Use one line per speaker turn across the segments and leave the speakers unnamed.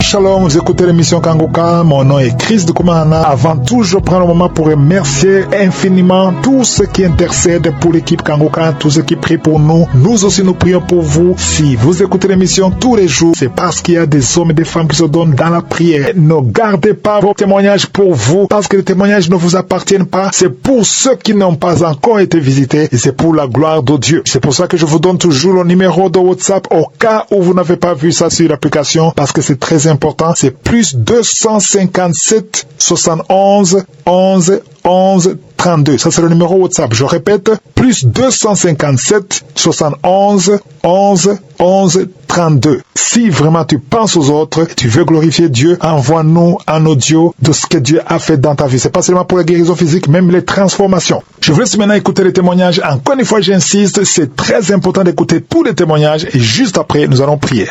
Shalom, vous écoutez l'émission Kangoka, mon nom est Chris de Koumana. Avant tout, je prends le moment pour remercier infiniment tous ceux qui intercèdent pour l'équipe Kangoka, tous ceux qui prient pour nous. Nous aussi, nous prions pour vous. Si vous écoutez l'émission tous les jours, c'est parce qu'il y a des hommes et des femmes qui se donnent dans la prière. Ne gardez pas vos témoignages pour vous, parce que les témoignages ne vous appartiennent pas. C'est pour ceux qui n'ont pas encore été visités et c'est pour la gloire de Dieu. C'est pour ça que je vous donne toujours le numéro de WhatsApp au cas où vous n'avez pas vu ça sur l'application, parce que c'est très important. C'est plus 257 71 11 11 32. Ça, c'est le numéro WhatsApp. Je répète, plus 257 71 11 11 32. Si vraiment tu penses aux autres, tu veux glorifier Dieu, envoie-nous un audio de ce que Dieu a fait dans ta vie. C'est pas seulement pour la guérison physique, même les transformations. Je vous laisse maintenant écouter les témoignages. Encore une fois, j'insiste, c'est très important d'écouter tous les témoignages et juste après, nous allons prier.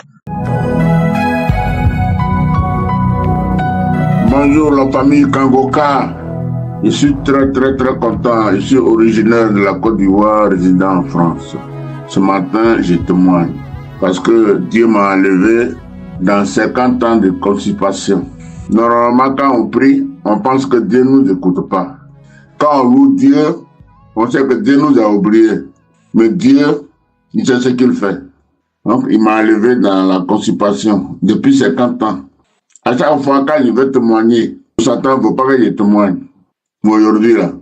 Bonjour la famille Kangoka. Je suis très content. Je suis originaire de la Côte d'Ivoire, résident en France. Ce matin, je témoigne parce que Dieu m'a enlevé dans 50 ans de constipation. Normalement, quand on prie, on pense que Dieu ne nous écoute pas. Quand on loue Dieu, on sait que Dieu nous a oubliés. Mais Dieu, il sait ce qu'il fait. Donc, il m'a enlevé dans la constipation depuis 50 ans. À chaque fois, quand je vais témoigner, Satan ne veut pas que je témoigne. Mais aujourd'hui, là,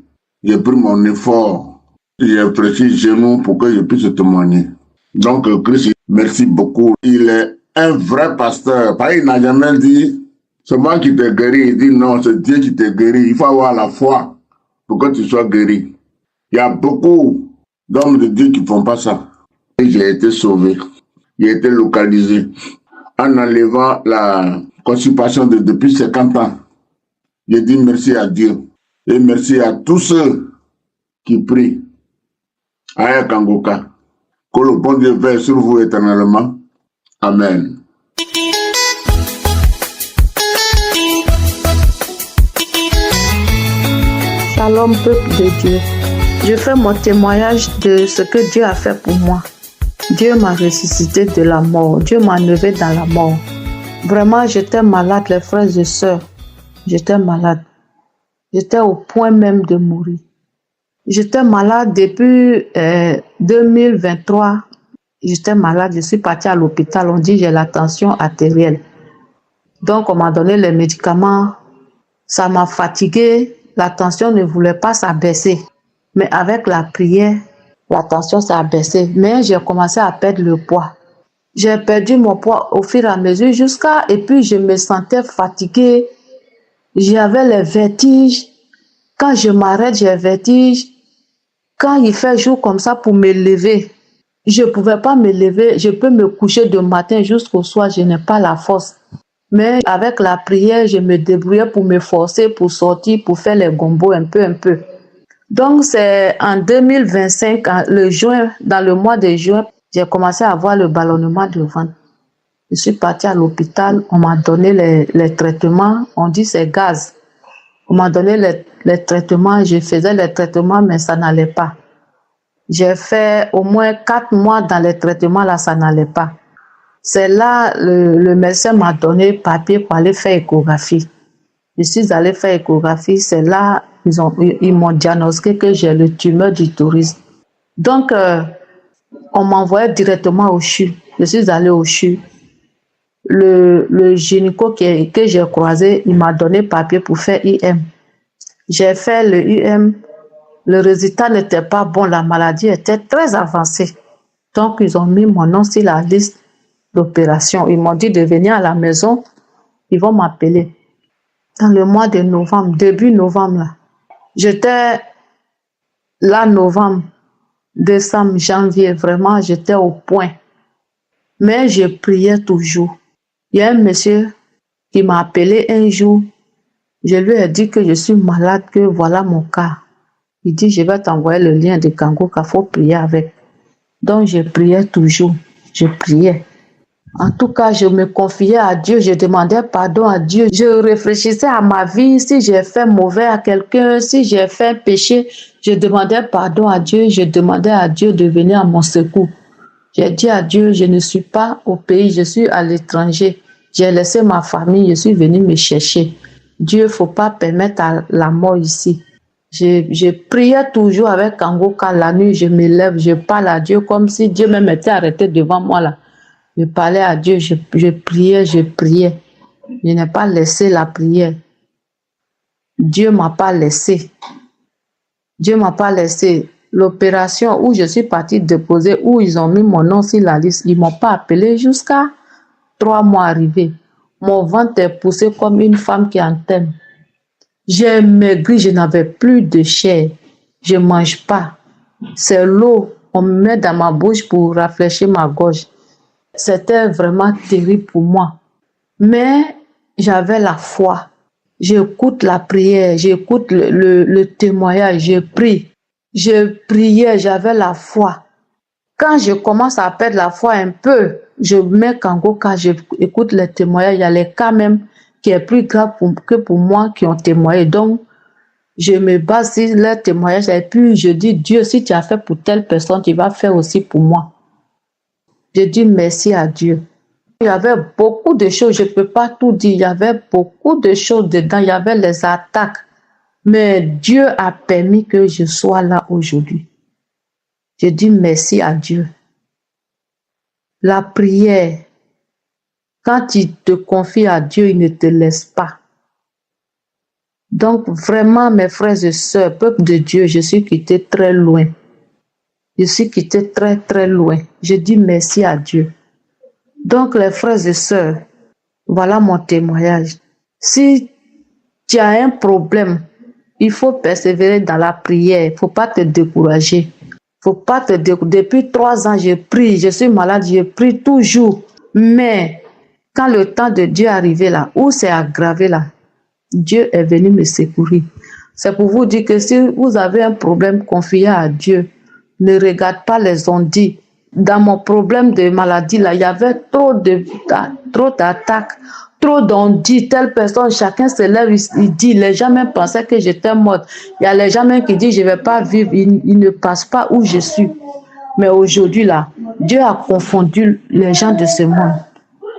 j'ai pris mon effort. J'ai prêché genou pour que je puisse témoigner. Donc, Christ, merci beaucoup. Il est un vrai pasteur. Il n'a jamais dit, c'est moi qui t'ai guéri. Il dit non, c'est Dieu qui t'a guéri. Il faut avoir la foi pour que tu sois guéri. Il y a beaucoup d'hommes de Dieu qui ne font pas ça. Et j'ai été sauvé. J'ai été localisé. En enlevant la constipation depuis 50 ans. J'ai dit merci à Dieu. Et merci à tous ceux qui prient. Aya Kangoka. Que le bon Dieu veille sur vous éternellement. Amen.
Shalom, peuple de Dieu. Je fais mon témoignage de ce que Dieu a fait pour moi. Dieu m'a ressuscité de la mort. Dieu m'a enlevé dans la mort. Vraiment, j'étais malade, les frères et sœurs. J'étais malade. J'étais au point même de mourir. J'étais malade depuis 2023. J'étais malade, je suis partie à l'hôpital. On dit que j'ai la tension artérielle. Donc, on m'a donné les médicaments. Ça m'a fatiguée. La tension ne voulait pas s'abaisser. Mais avec la prière, la tension s'est abaissée. Mais j'ai commencé à perdre le poids. J'ai perdu mon poids au fur et à mesure et puis je me sentais fatiguée. J'avais les vertiges. Quand je m'arrête, j'ai vertige. Quand il fait jour comme ça pour me lever, je ne pouvais pas me lever. Je peux me coucher de matin jusqu'au soir, je n'ai pas la force. Mais avec la prière, je me débrouillais pour me forcer, pour sortir, pour faire les gombos un peu. Donc c'est en 2025, dans le mois de juin, j'ai commencé à avoir le ballonnement de ventre. Je suis partie à l'hôpital, on m'a donné les traitements, on dit c'est gaz. On m'a donné les traitements, je faisais les traitements, mais ça n'allait pas. J'ai fait au moins 4 mois dans les traitements, là, ça n'allait pas. C'est là, le médecin m'a donné papier pour aller faire échographie. Je suis allée faire échographie, c'est là, ils m'ont diagnostiqué que j'ai le tumeur du tourisme. Donc, on m'envoyait directement au CHU. Je suis allée au CHU. Le gynéco que j'ai croisé, il m'a donné papier pour faire IM. J'ai fait le IM. Le résultat n'était pas bon. La maladie était très avancée. Donc, ils ont mis mon nom sur la liste d'opération. Ils m'ont dit de venir à la maison. Ils vont m'appeler. Dans le mois de novembre, début novembre, là, j'étais là, novembre, décembre, janvier. Vraiment, j'étais au point. Mais je priais toujours. Il y a un monsieur qui m'a appelé un jour. Je lui ai dit que je suis malade, que voilà mon cas. Il dit, je vais t'envoyer le lien de Kangoka, il faut prier avec. Donc, je priais toujours. Je priais. En tout cas, je me confiais à Dieu, je demandais pardon à Dieu. Je réfléchissais à ma vie, si j'ai fait mauvais à quelqu'un, si j'ai fait un péché, je demandais pardon à Dieu, je demandais à Dieu de venir à mon secours. J'ai dit à Dieu, je ne suis pas au pays, je suis à l'étranger. J'ai laissé ma famille, je suis venue me chercher. Dieu, il ne faut pas permettre à la mort ici. Je priais toujours avec Kangoka la nuit, je me lève, je parle à Dieu comme si Dieu même était arrêté devant moi là. Je parlais à Dieu, je priais, je priais. Je n'ai pas laissé la prière. Dieu ne m'a pas laissé. Dieu ne m'a pas laissé. L'opération où je suis partie déposer, où ils ont mis mon nom sur la liste, ils ne m'ont pas appelé jusqu'à 3 mois arrivés. Mon ventre est poussé comme une femme qui entame. J'ai maigri, je n'avais plus de chair. Je ne mange pas. C'est l'eau, on me met dans ma bouche pour rafraîchir ma gorge. C'était vraiment terrible pour moi. Mais j'avais la foi. J'écoute la prière, j'écoute le témoignage, je prie. Je priais, j'avais la foi. Quand je commence à perdre la foi un peu, je mets Kangoka, j'écoute les témoignages. Il y a les cas même qui est plus grave que pour moi qui ont témoigné. Donc, je me base sur leurs témoignages et puis je dis, Dieu, si tu as fait pour telle personne, tu vas faire aussi pour moi. Je dis merci à Dieu. Il y avait beaucoup de choses, je ne peux pas tout dire, il y avait beaucoup de choses dedans, il y avait les attaques. Mais Dieu a permis que je sois là aujourd'hui. Je dis merci à Dieu. La prière, quand tu te confies à Dieu, il ne te laisse pas. Donc vraiment, mes frères et sœurs, peuple de Dieu, je suis quitté très loin. Je suis quitté très très loin. Je dis merci à Dieu. Donc les frères et sœurs, voilà mon témoignage. Si tu as un problème, il faut persévérer dans la prière. Il ne faut pas te décourager. Depuis 3 ans, je prie. Je suis malade, je prie toujours. Mais quand le temps de Dieu est arrivé là, où c'est aggravé là, Dieu est venu me secourir. C'est pour vous dire que si vous avez un problème, confiez à Dieu. Ne regarde pas les ondits. Dans mon problème de maladie là, il y avait trop d'attaques, trop d'ondits. Telle personne, chacun se lève, il dit, les gens même pensaient que j'étais morte. Il y a les gens même qui disent, je ne vais pas vivre, ils ne passent pas où je suis. Mais aujourd'hui là, Dieu a confondu les gens de ce monde.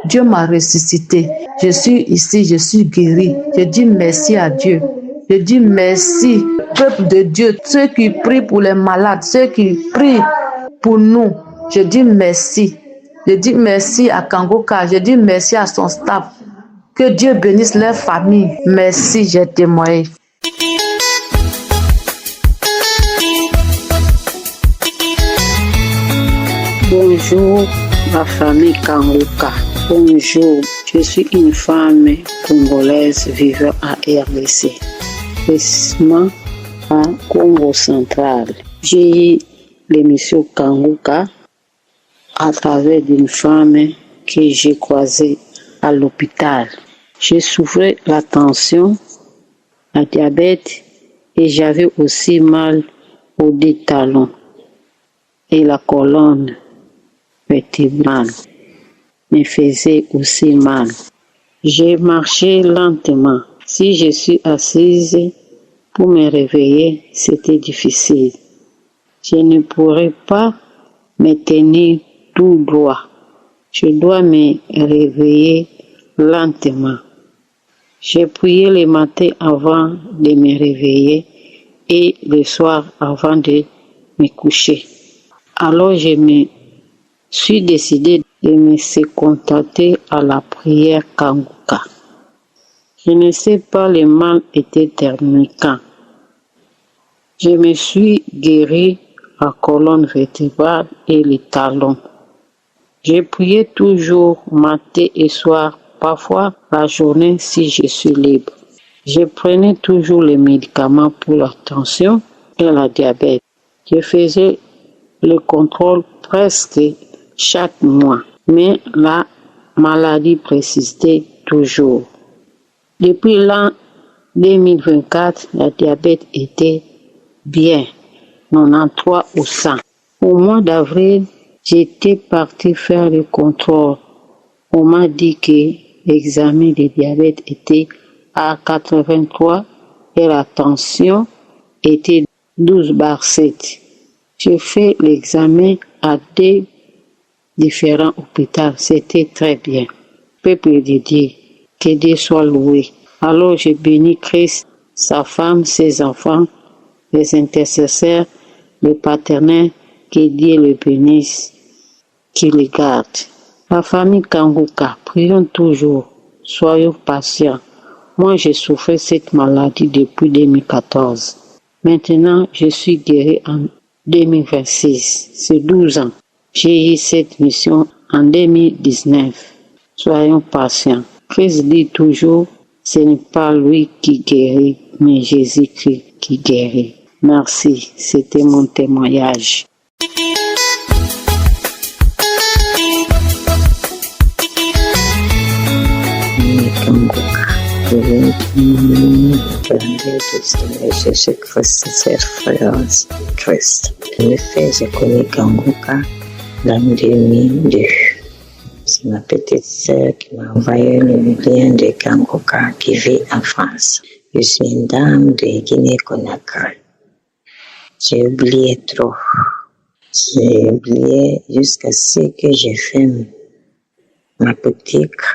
Dieu m'a ressuscité. Je suis ici, je suis guéri. Je dis merci à Dieu. Je dis merci, peuple de Dieu, ceux qui prient pour les malades, ceux qui prient pour nous. Je dis merci. Je dis merci à Kangoka. Je dis merci à son staff. Que Dieu bénisse leur famille. Merci, j'ai témoigné.
Bonjour, ma famille Kangoka. Bonjour, je suis une femme congolaise vivant à RDC, précisément à Congo central. J'ai eu l'émission Kangoka à travers d'une femme que j'ai croisée à l'hôpital. J'ai souffert la tension, la diabète et j'avais aussi mal aux 2 talons et la colonne vertébrale me faisait aussi mal. J'ai marché lentement. Si je suis assise pour me réveiller, c'était difficile. Je ne pourrais pas me tenir tout droit. Je dois me réveiller lentement. J'ai prié le matin avant de me réveiller et le soir avant de me coucher. Alors je me suis décidé de me contenter à la prière Kangoka. Je ne sais pas, le mal était terminé quand. Je me suis guéri la colonne vertébrale et les talons. J'ai prié toujours matin et soir, parfois la journée si je suis libre. Je prenais toujours les médicaments pour la tension et la diabète. Je faisais le contrôle presque chaque mois, mais la maladie persistait toujours. Depuis l'an 2024, la diabète était bien, 93 au 100. Au mois d'avril, j'étais parti faire le contrôle. On m'a dit que l'examen de diabète était à 83 et la tension était 12/7. J'ai fait l'examen à 2 différents hôpitaux. C'était très bien. peuple de Dieu. Que Dieu soit loué. Alors je bénis Christ, sa femme, ses enfants, les intercesseurs, le paternel, que Dieu le bénisse, qu'il le garde. La famille Kangoka, prions toujours, soyons patients. Moi, j'ai souffert cette maladie depuis 2014. Maintenant, je suis guéri en 2026. C'est 12 ans. J'ai eu cette mission en 2019. Soyons patients. Christ dit toujours, ce n'est pas lui qui guérit, mais Jésus-Christ qui guérit. Merci, c'était mon témoignage.
Jésus-Christ, c'est frère Christ. En effet, j'ai connu Kangoka dans 2002. C'est ma petite sœur qui m'a envoyé le lien de Kangoka qui vit en France. Je suis une dame de Guinée-Conakry. J'ai oublié trop. J'ai oublié jusqu'à ce que j'ai fait ma boutique.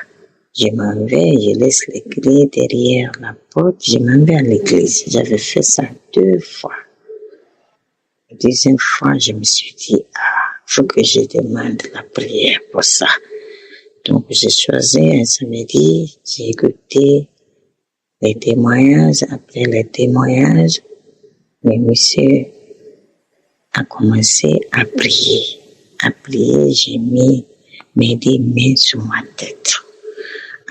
Je m'en vais, je laisse les clés derrière la porte, je m'en vais à l'église. J'avais fait ça 2 fois. La deuxième fois, je me suis dit, faut que je demande la prière pour ça. Donc, j'ai choisi un samedi, j'ai écouté les témoignages. Après les témoignages, le monsieur a commencé à prier. À prier, j'ai mis mes 2 mains sur ma tête.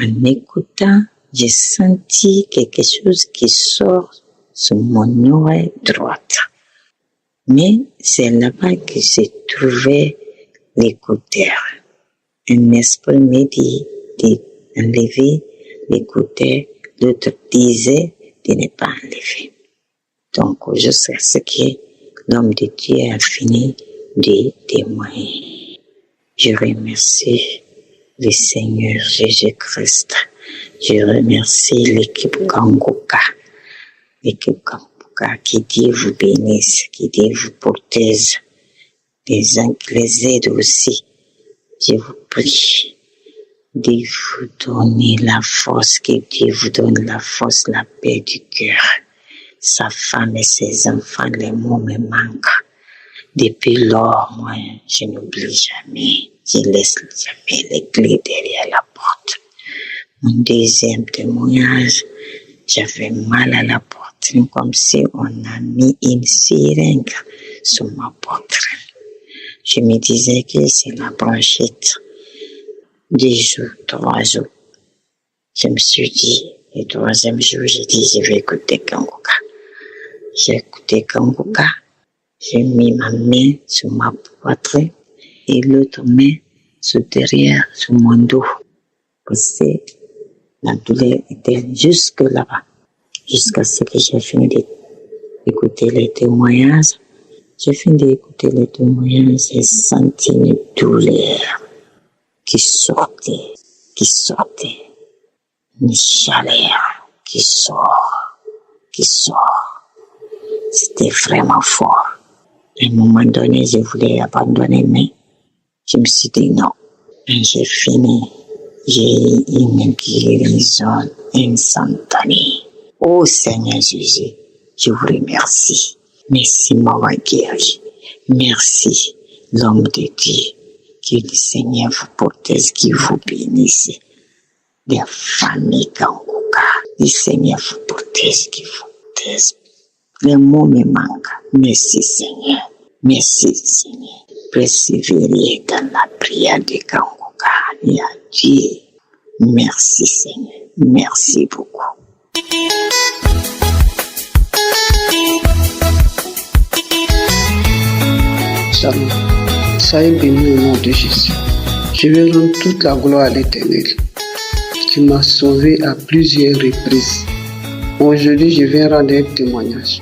En écoutant, j'ai senti quelque chose qui sort sur mon oreille droite. Mais c'est là-bas que j'ai trouvé l'écouteur. Un esprit m'a dit d'enlever l'écouteur, l'autre disait de ne pas enlever. Donc, jusqu'à ce que l'homme de Dieu a fini de témoigner. Je remercie le Seigneur Jésus-Christ. Je remercie l'équipe Kangoka. L'équipe Kangoka, qui Dieu vous bénisse, qui Dieu vous protège. Les uns qui les aident aussi. Je vous prie de vous donner la force, que Dieu vous donne la force, la paix du cœur. Sa femme et ses enfants, les mots me manquent. Depuis lors, moi, je n'oublie jamais. Je laisse jamais les clés derrière la porte. Mon deuxième témoignage, j'avais mal à la poitrine, comme si on a mis une seringue sur ma poitrine. Je me disais que c'est la bronchite. 2 jours, 3 jours. Je me suis dit, le 3e jour, j'ai dit, je vais écouter Kangoka. J'ai écouté Kangoka. J'ai mis ma main sur ma poitrine et l'autre main derrière, sur mon dos. Parce que la douleur était jusque là-bas. Jusqu'à ce que j'ai fini d'écouter les témoignages. J'ai fini d'écouter les témoignages, j'ai senti une douleur qui sortait. Une chaleur qui sort. C'était vraiment fort. À un moment donné, je voulais abandonner, mais je me suis dit non. Et j'ai fini. J'ai eu une guérison instantanée. Oh Seigneur Jésus, je vous remercie. Merci m'avoir guéri. Merci l'homme de Dieu. Que le Seigneur vous protège, qu'il vous bénisse. Les familles Kangoka. Le Seigneur vous protège, qu'il vous protège. Les mots me manquent. Merci Seigneur. Merci Seigneur. Persévérez dans la prière de Kangoka. Et à Dieu. Merci Seigneur. Merci beaucoup.
Salut. Soyez bénis au nom de Jésus. Je vais rendre toute la gloire à l'Éternel, qui m'a sauvé à plusieurs reprises. Aujourd'hui, je vais rendre un témoignage.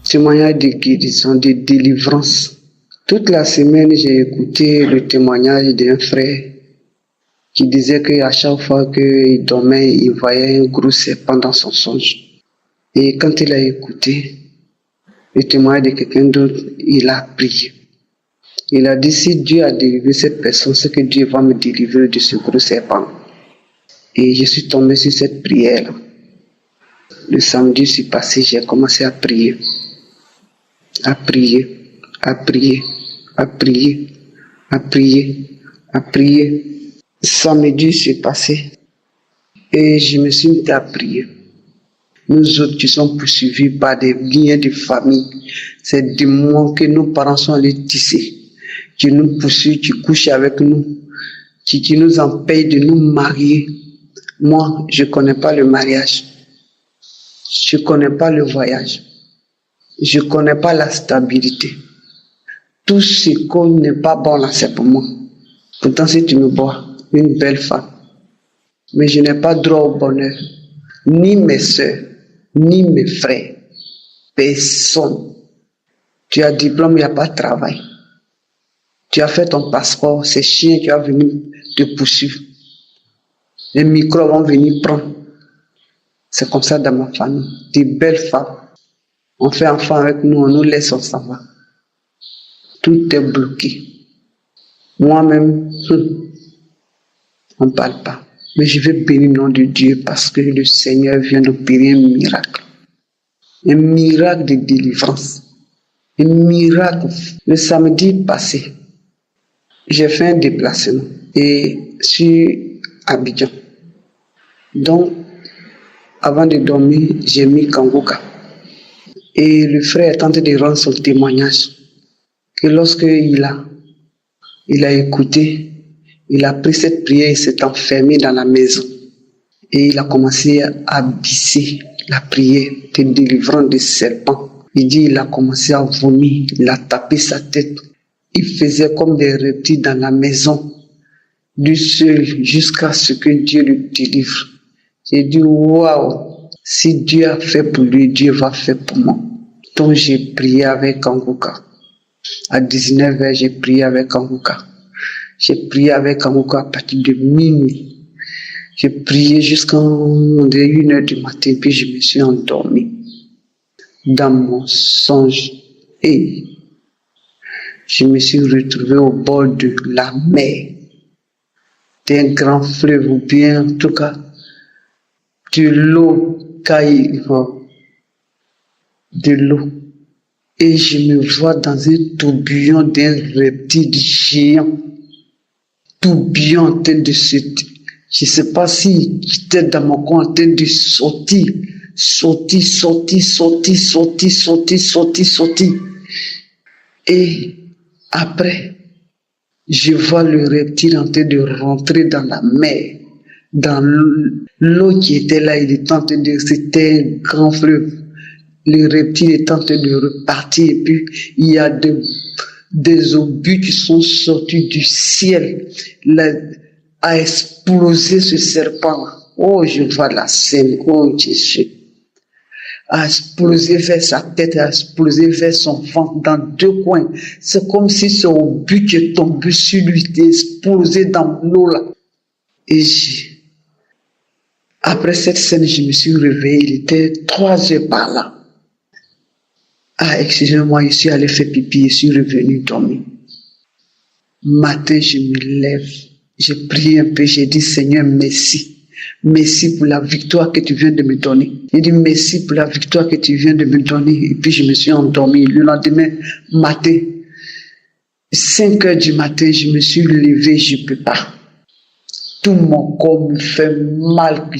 Témoignage de guérison, de délivrance. Toute la semaine, j'ai écouté le témoignage d'un frère qui disait qu'à chaque fois qu'il dormait, il voyait un gros serpent dans son songe. Et quand il a écouté le témoignage de quelqu'un d'autre, il a prié. Il a dit, si Dieu a délivré cette personne, c'est que Dieu va me délivrer de ce gros serpent. Et je suis tombé sur cette prière. Le samedi, je suis passé, j'ai commencé à prier. À prier, à prier, à prier, à prier, à prier. Samedi, je suis passé et je me suis mis à prier. Nous autres qui sommes poursuivis par des liens de famille, c'est des mots que nos parents sont allés tisser, qui nous poursuivent, qui couchent avec nous, qui nous empêchent de nous marier. Moi, je ne connais pas le mariage. Je ne connais pas le voyage. Je ne connais pas la stabilité. Tout ce qui n'est pas bon là, c'est pour moi. Pourtant, si tu me vois, une belle femme, mais je n'ai pas droit au bonheur. Ni mes soeurs, ni mes frères. Personne. Tu as diplôme, il n'y a pas de travail. Tu as fait ton passeport, c'est chien qui va venir te poursuivre. Les microbes vont venir prendre. C'est comme ça dans ma famille. Des belles femmes. On fait enfant avec nous, on nous laisse, on s'en va. Tout est bloqué. Moi-même, on ne parle pas. Mais je vais bénir le nom de Dieu parce que le Seigneur vient d'opérer un miracle. Un miracle de délivrance. Un miracle. Le samedi passé, j'ai fait un déplacement et sur Abidjan. Donc, avant de dormir, j'ai mis Kangoka. Et le frère est en train de rendre son témoignage. Que lorsqu'il a écouté, il a pris cette prière, il s'est enfermé dans la maison. Et il a commencé à bisser la prière de délivrance des serpents. Il dit, il a commencé à vomir, il a tapé sa tête. Il faisait comme des reptiles dans la maison, du seul, jusqu'à ce que Dieu le délivre. J'ai dit, waouh, si Dieu a fait pour lui, Dieu va faire pour moi. Donc j'ai prié avec Kangoka. À 19h, j'ai prié avec Kangoka. J'ai prié avec Kangoka à partir de minuit. J'ai prié jusqu'à 1h du matin, puis je me suis endormi dans mon songe. Et je me suis retrouvé au bord de la mer, d'un grand fleuve, ou bien en tout cas, de l'eau de l'eau. Et je me vois dans un tourbillon d'un reptile géant. Tourbillon en train de se... Je ne sais pas si j'étais dans mon coin en train de sortir. Et après, je vois le reptile en train de rentrer dans la mer. Dans l'eau qui était là, il était en train de... C'était un grand fleuve. Le reptile est en train de repartir et puis il y a des obus qui sont sortis du ciel à exploser ce serpent. Oh, je vois la scène. Oh, Jésus. A explosé vers sa tête, a explosé vers son ventre dans deux coins. C'est comme si ce obus qui est tombé sur lui était explosé dans l'eau là. Et après cette scène, je me suis réveillé. Il était 3h par là. Ah, excusez-moi, je suis allé faire pipi, je suis revenu dormir. Matin, je me lève, j'ai prié un peu, j'ai dit, Seigneur, merci. Merci pour la victoire que tu viens de me donner. J'ai dit, merci pour la victoire que tu viens de me donner. Et puis, je me suis endormi. Le lendemain matin, 5h du matin, je me suis levé, je ne peux pas. Tout mon corps me fait mal.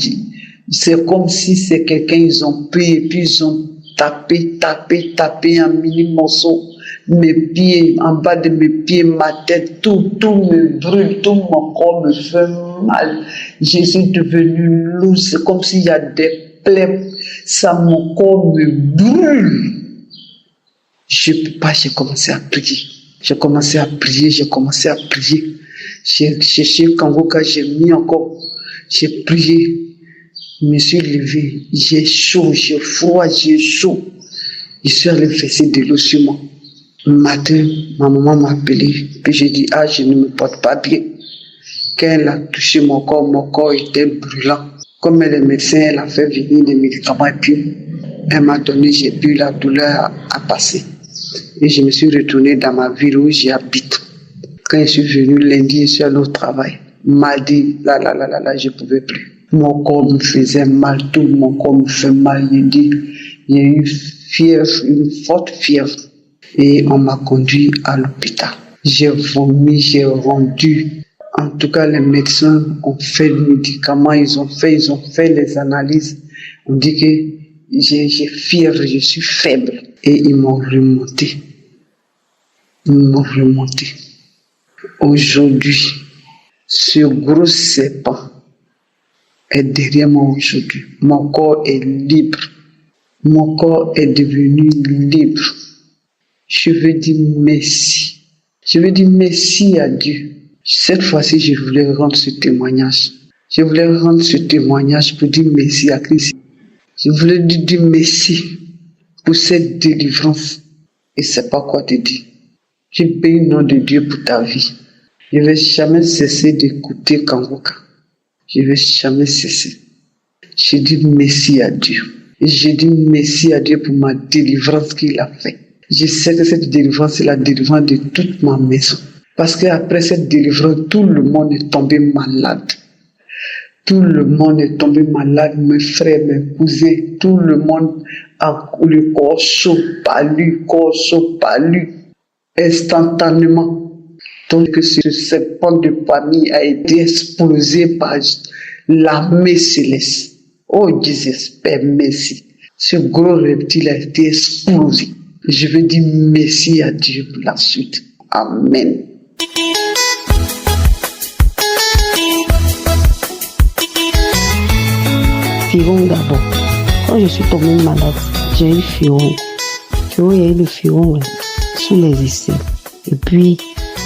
C'est comme si c'est quelqu'un, ils ont pris et puis ils ont tapé un mini morceau. Mes pieds, en bas de mes pieds, ma tête, tout me brûle, tout mon corps me fait mal. Je suis devenu lourd, c'est comme s'il y a des plaies, ça, mon corps me brûle. Je ne peux pas, j'ai commencé à prier. J'ai commencé à prier. J'ai cherché Kangoka, j'ai mis encore, j'ai prié. Je me suis levé, j'ai chaud, j'ai froid, j'ai chaud. Je suis allé verser de l'eau sur moi. Le matin, ma maman m'a appelé, puis j'ai dit, ah, je ne me porte pas bien. Quand elle a touché mon corps était brûlant. Comme elle est médecin, elle a fait venir des médicaments et puis elle m'a donné, j'ai pu la douleur à passer. Et je me suis retourné dans ma ville où j'habite. Quand je suis venu lundi, je suis allé au travail. Mardi, je ne pouvais plus. Mon corps me faisait mal, tout mon corps me fait mal. Il y a eu fièvre, une forte fièvre. Et on m'a conduit à l'hôpital. J'ai vomi, j'ai rendu. En tout cas, les médecins ont fait le médicament, ils ont fait les analyses. On dit que j'ai fièvre, je suis faible. Et ils m'ont remonté. Aujourd'hui, ce gros serpent est derrière moi aujourd'hui. Mon corps est libre. Mon corps est devenu libre. Je veux dire merci. Je veux dire merci à Dieu. Cette fois-ci, je voulais rendre ce témoignage. Je voulais rendre ce témoignage pour dire merci à Christ. Je voulais dire merci pour cette délivrance. Et c'est pas quoi te dire. Je bénis le nom de Dieu pour ta vie. Je ne vais jamais cesser d'écouter Kangoka. Je ne vais jamais cesser. Je dis merci à Dieu. Et je dis merci à Dieu pour ma délivrance qu'il a fait. Je sais que cette délivrance est la délivrance de toute ma maison. Parce qu'après cette délivrance, tout le monde est tombé malade. Tout le monde est tombé malade, mes frères, mes cousins, tout le monde a le corps chaud, palu, instantanément. Donc ce serpent de famille a été explosé par l'armée céleste. Oh Jésus, Père, merci. Ce gros reptile a été explosé. Je veux dire merci à Dieu pour la suite. Amen.
Firon d'abord. Quand je suis tombée malade, j'ai eu firon. Tu vois, il y a eu le firon sous les aisselles. Et puis,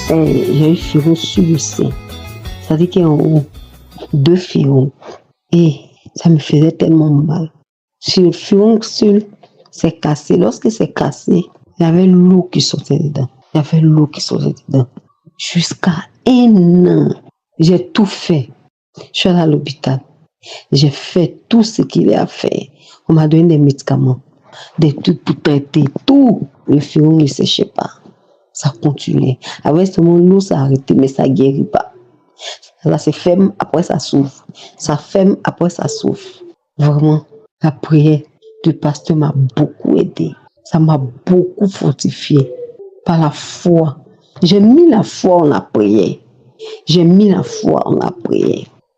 j'ai eu firon sur le sein. Ça veut dire qu'il y a en haut 2 firons. Et ça me faisait tellement mal. Si le firon seul s'est cassé, lorsque c'est cassé, il y avait l'eau qui sortait dedans. Jusqu'à 1 an, j'ai tout fait. Je suis allée à l'hôpital. J'ai fait tout ce qu'il y a à faire. On m'a donné des médicaments, des trucs pour traiter tout. Le firon ne séchait pas. Ça continuait. Avec ce moment, l'eau s'est arrêtée, mais ça ne guérit pas. Ça se ferme, après ça s'ouvre. Ça ferme, après ça s'ouvre. Vraiment, la prière du pasteur m'a beaucoup aidé. Ça m'a beaucoup fortifié par la foi. J'ai mis la foi en la prière.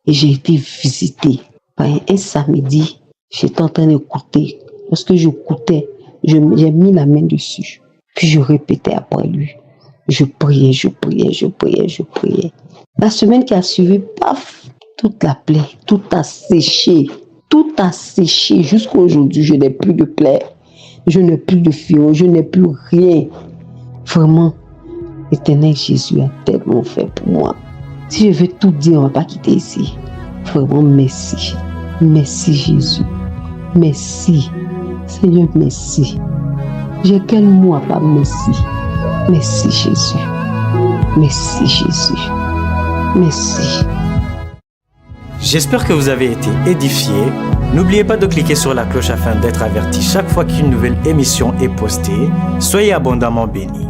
Et j'ai été visitée par un samedi. J'étais en train d'écouter. Lorsque j'écoutais, j'ai mis la main dessus. Puis je répétais après lui. Je priais. La semaine qui a suivi, paf, toute la plaie, tout a séché. Jusqu'à aujourd'hui, je n'ai plus de plaie. Je n'ai plus de fion, je n'ai plus rien. Vraiment, l'Éternel Jésus a tellement fait pour moi. Si je veux tout dire, on ne va pas quitter ici. Vraiment, merci. Merci Jésus. Merci. Seigneur, merci. J'ai quel mot à part merci. Merci Jésus. Merci Jésus. Merci.
J'espère que vous avez été édifiés. N'oubliez pas de cliquer sur la cloche afin d'être averti chaque fois qu'une nouvelle émission est postée. Soyez abondamment bénis.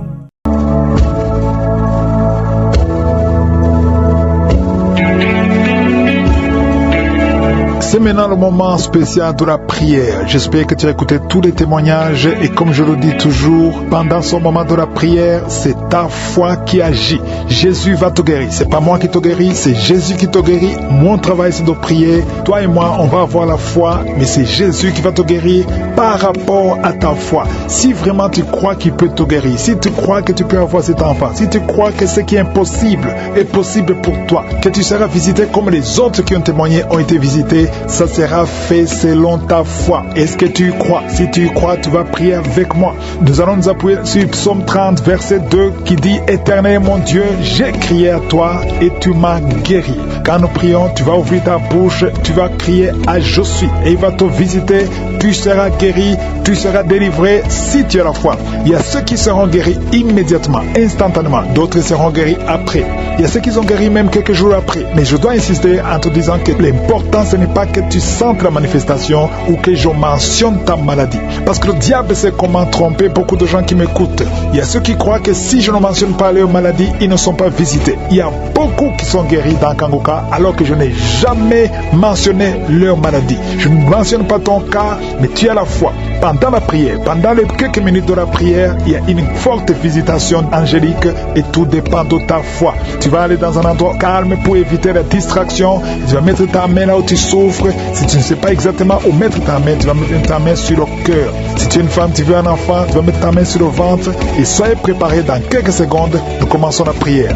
C'est maintenant le moment spécial de la prière. J'espère que tu as écouté tous les témoignages et comme je le dis toujours, pendant ce moment de la prière, c'est ta foi qui agit. Jésus va te guérir. C'est pas moi qui te guéris, c'est Jésus qui te guérit. Mon travail c'est de prier. Toi et moi, on va avoir la foi, mais c'est Jésus qui va te guérir par rapport à ta foi. Si vraiment tu crois qu'il peut te guérir, si tu crois que tu peux avoir cet enfant, si tu crois que ce qui est impossible est possible pour toi, que tu seras visité comme les autres qui ont témoigné ont été visités, ça sera fait selon ta foi. Est-ce que tu y crois? Si tu y crois, tu vas prier avec moi. Nous allons nous appuyer sur Psaume 30, verset 2 qui dit: Éternel mon Dieu, j'ai crié à toi et tu m'as guéri. Quand nous prions, tu vas ouvrir ta bouche, tu vas crier à Je suis et il va te visiter. Tu seras guéri, tu seras délivré si tu as la foi. Il y a ceux qui seront guéris immédiatement, instantanément. D'autres seront guéris après. Il y a ceux qui sont guéris même quelques jours après. Mais je dois insister en te disant que l'important ce n'est pas que tu sentes la manifestation ou que je mentionne ta maladie. Parce que le diable sait comment tromper beaucoup de gens qui m'écoutent. Il y a ceux qui croient que si je ne mentionne pas leurs maladies, ils ne sont pas visités. Il y a beaucoup qui sont guéris dans Kangoka alors que je n'ai jamais mentionné leur maladie. Je ne mentionne pas ton cas, mais tu as la foi. Pendant la prière, pendant les quelques minutes de la prière, il y a une forte visitation angélique et tout dépend de ta foi. Tu vas aller dans un endroit calme pour éviter la distraction. Tu vas mettre ta main là où tu souffres. Si tu ne sais pas exactement où mettre ta main, tu vas mettre ta main sur le cœur. Si tu es une femme, tu veux un enfant, tu vas mettre ta main sur le ventre et soyez préparés dans quelques secondes. Nous commençons la prière.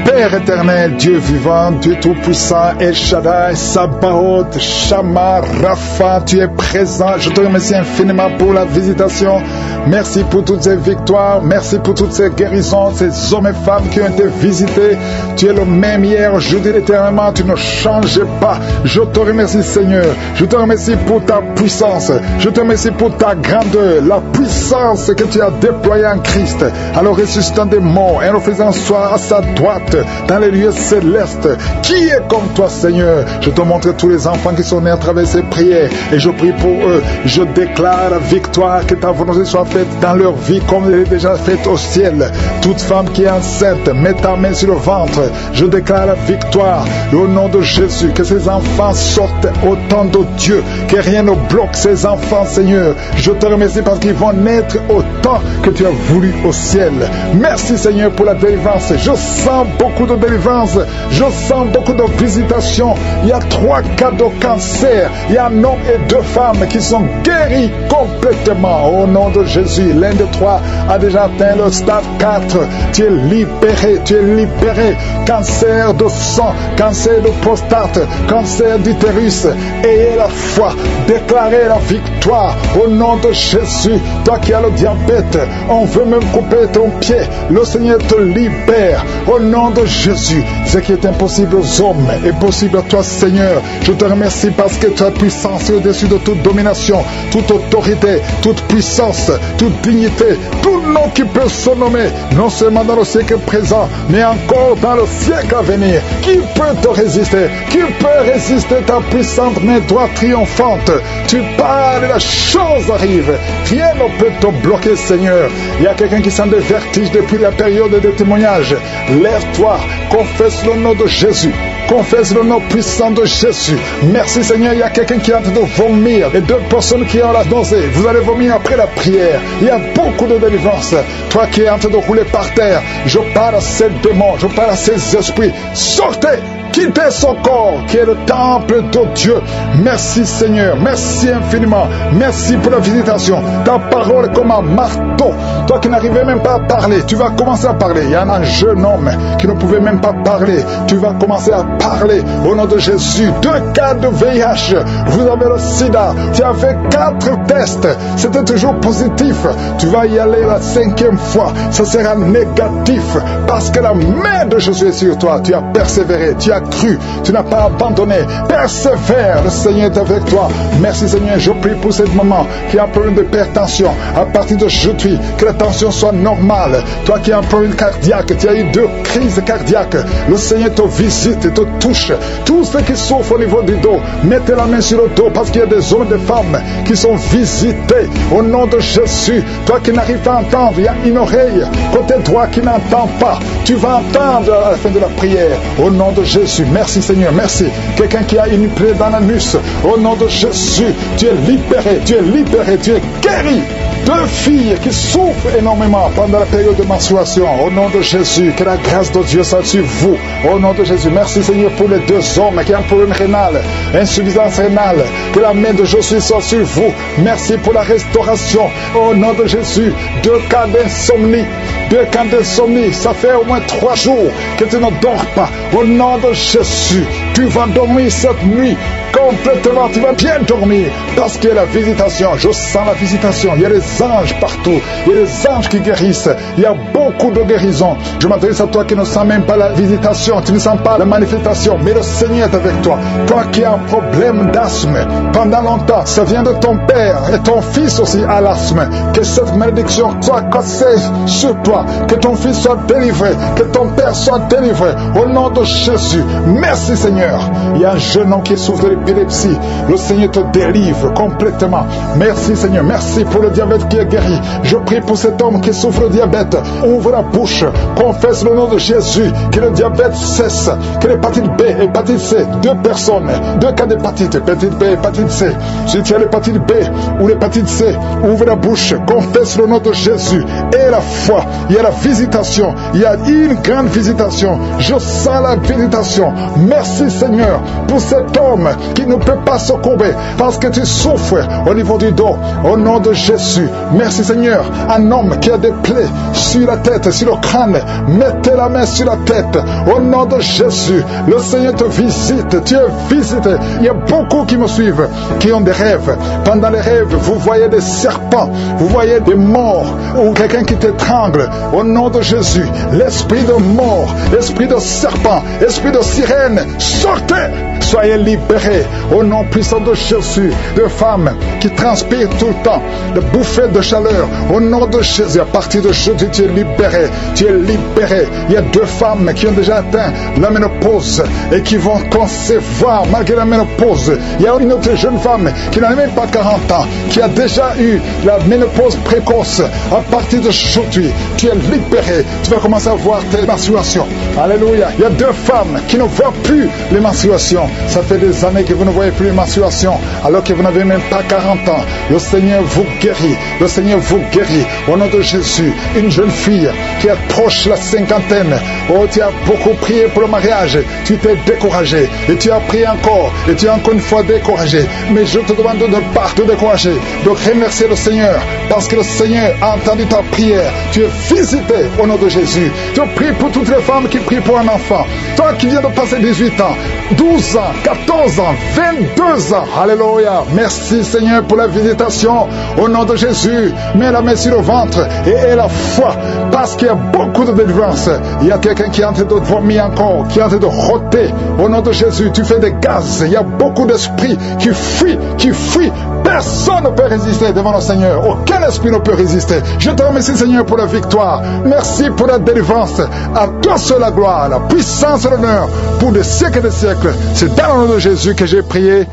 Père éternel, Dieu vivant, Dieu tout-puissant, El Shaddai, Sabaoth, Shama, Rapha, tu es présent. Je te remercie infiniment pour la visitation. Merci pour toutes ces victoires. Merci pour toutes ces guérisons, ces hommes et femmes qui ont été visités. Tu es le même hier, aujourd'hui, éternellement. Tu ne changes pas. Je te remercie, Seigneur. Je te remercie pour ta puissance. Je te remercie pour ta grandeur, la puissance que tu as déployée en Christ, en le ressuscitant des morts et en le faisant asseoir à sa droite dans les lieux célestes. Qui est comme toi, Seigneur? Je te montre tous les enfants qui sont nés à travers ces prières et je prie pour eux. Je déclare la victoire, que ta volonté soit faite dans leur vie comme elle est déjà faite au ciel. Toute femme qui est enceinte, mets ta main sur le ventre. Je déclare la victoire au nom de Jésus. Que ces enfants sortent au temps de Dieu, que rien ne bloque ces enfants, Seigneur. Je te remercie parce qu'ils vont naître au temps que tu as voulu au ciel. Merci, Seigneur, pour la délivrance. Je sens beaucoup de délivrance. Je sens beaucoup de visitations. Il y a 3 cas de cancer. Il y a un homme et 2 femmes qui sont guéris complètement au nom de Jésus. L'un de 3 a déjà atteint le stade 4. Tu es libéré, tu es libéré. Cancer de sang, cancer de prostate, cancer d'utérus. Ayez la foi, déclarez la victoire au nom de Jésus. Toi qui as le diabète, on veut même couper ton pied. Le Seigneur te libère au nom de Jésus. Ce qui est impossible aux hommes est possible à toi, Seigneur. Je te remercie parce que tu as puissance au-dessus de toute domination, toute autorité, toute puissance, toute dignité, tout nom qui peut se nommer, non seulement dans le siècle présent, mais encore dans le siècle à venir. Qui peut te résister? Qui peut résister ta puissante main droite triomphante? Tu parles et la chose arrive. Rien ne peut te bloquer, Seigneur. Il y a quelqu'un qui sent des vertiges depuis la période de témoignage. Lève-toi, confesse le nom de Jésus. Confesse le nom puissant de Jésus. Merci, Seigneur. Il y a quelqu'un qui est en train de vomir et 2 personnes qui ont la nausée. Vous allez vomir après la prière. Il y a beaucoup de délivrance. Toi qui es en train de rouler par terre, je parle à ces démons, je parle à ces esprits. Sortez! Quittez son corps qui est le temple de Dieu. Merci, Seigneur. Merci infiniment. Merci pour la visitation. Ta parole est comme un marteau. Toi qui n'arrivais même pas à parler, tu vas commencer à parler. Il y en a un jeune homme qui ne pouvait même pas parler. Tu vas commencer à parler au nom de Jésus. 2 cas de VIH. Vous avez le sida. Tu as fait 4 tests. C'était toujours positif. Tu vas y aller la 5e fois. Ça sera négatif parce que la main de Jésus est sur toi. Tu as persévéré. Tu as cru, tu n'as pas abandonné. Persévère, le Seigneur est avec toi. Merci, Seigneur. Je prie pour ce moment qui a un problème d'hypertension. À partir d'aujourd'hui, que la tension soit normale. Toi qui as un problème cardiaque, tu as eu 2 crises cardiaques. Le Seigneur te visite et te touche. Tous ceux qui souffrent au niveau du dos, mettez la main sur le dos parce qu'il y a des hommes et des femmes qui sont visités au nom de Jésus. Toi qui n'arrives pas à entendre, il y a une oreille côté droit qui n'entend pas. Tu vas entendre à la fin de la prière au nom de Jésus. Merci, Seigneur, merci. Quelqu'un qui a une plaie dans l'anus, au nom de Jésus, tu es libéré, tu es libéré, tu es guéri. 2 filles qui souffrent énormément pendant la période de menstruation, au nom de Jésus, que la grâce de Dieu soit sur vous, au nom de Jésus. Merci, Seigneur, pour les 2 hommes qui ont un problème rénal, insuffisance rénale, que la main de Jésus soit sur vous. Merci pour la restauration, au nom de Jésus. 2 cas d'insomnie, 2 cas d'insomnie, ça fait au moins 3 jours que tu ne dors pas, au nom de Jésus. Tu vas dormir cette nuit complètement, tu vas bien dormir parce qu'il y a la visitation. Je sens la visitation. Il y a des anges partout. Il y a des anges qui guérissent. Il y a beaucoup de guérisons. Je m'adresse à toi qui ne sens même pas la visitation, tu ne sens pas la manifestation, mais le Seigneur est avec toi. Toi qui as un problème d'asthme pendant longtemps, ça vient de ton père et ton fils aussi a l'asthme. Que cette malédiction soit cassée sur toi, que ton fils soit délivré, que ton père soit délivré au nom de Jésus. Merci Seigneur. Il y a un jeune homme qui souffre de l'épilepsie. Le Seigneur te délivre complètement. Merci Seigneur. Merci pour le diabète qui est guéri. Je prie pour cet homme qui souffre de diabète. Ouvre la bouche, confesse le nom de Jésus, que le diabète cesse, que l'hépatite B, hépatite C, 2 personnes, 2 cas d'hépatite, hépatite B, hépatite C. Si tu as l'hépatite B ou l'hépatite C, ouvre la bouche, confesse le nom de Jésus et la foi. Il y a la visitation, il y a une grande visitation. Je sens la visitation. Merci Seigneur pour cet homme qui ne peut pas se courber parce que tu souffres au niveau du dos. Au nom de Jésus, merci Seigneur. Un homme qui a des plaies sur la tête, sur le crâne, mettez la main sur la tête. Au nom de Jésus, le Seigneur te visite. Tu es visité. Il y a beaucoup qui me suivent, qui ont des rêves. Pendant les rêves, vous voyez des serpents, vous voyez des morts ou quelqu'un qui t'étrangle. Au nom de Jésus, l'esprit de mort, l'esprit de serpent, l'esprit de sirène, sortez! Soyez libérés au nom puissant de Jésus. De femmes qui transpirent tout le temps, de bouffées de chaleur. Au nom de Jésus, à partir de jeudi, tu es libéré. Tu es libéré. Il y a 2 femmes qui ont déjà atteint la ménopause et qui vont concevoir malgré la ménopause. Il y a une autre jeune femme qui n'a même pas 40 ans, qui a déjà eu la ménopause précoce. À partir de aujourd'hui, tu es libéré. Tu vas commencer à voir tes menstruations. Alléluia. Il y a 2 femmes qui ne voient plus les menstruations. Ça fait des années que vous ne voyez plus les menstruations, alors que vous n'avez même pas 40 ans. Le Seigneur vous guérit. Le Seigneur vous guérit. Au nom de Jésus, une jeune fille qui approche la cinquantaine. Oh, tu as beaucoup prié pour le mariage. Tu t'es découragé. Et tu as prié encore. Et tu es encore une fois découragé. Mais je te demande de ne pas te décourager. De remercier le Seigneur. Parce que le Seigneur a entendu ta prière. Tu es visité au nom de Jésus. Je prie pour toutes les femmes qui prient pour un enfant. Toi qui viens de passer 18 ans, 12 ans, 14 ans, 22 ans. Alléluia. Merci Seigneur pour la visitation. Au nom de Jésus, mets la main sur le ventre et aie la foi. Parce qu'il y a beaucoup de délivrance. Il y a quelqu'un qui est en train de vomir encore, qui est en train de rôter. Au nom de Jésus, tu fais des gaz. Il y a beaucoup d'esprits qui fuient, qui fuient. Personne ne peut résister devant le Seigneur. Aucun esprit ne peut résister. Je te remercie Seigneur pour la victoire. Merci pour la délivrance. À toi seul la gloire, la puissance et l'honneur pour des siècles et des siècles. C'est dans le nom de Jésus que j'ai prié.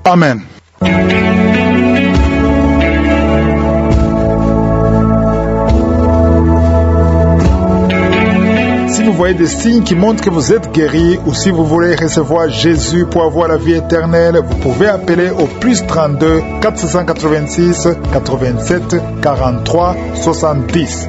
Amen. Si vous voyez des signes qui montrent que vous êtes guéri ou si vous voulez recevoir Jésus pour avoir la vie éternelle, vous pouvez appeler au plus 32 486 87 43 70.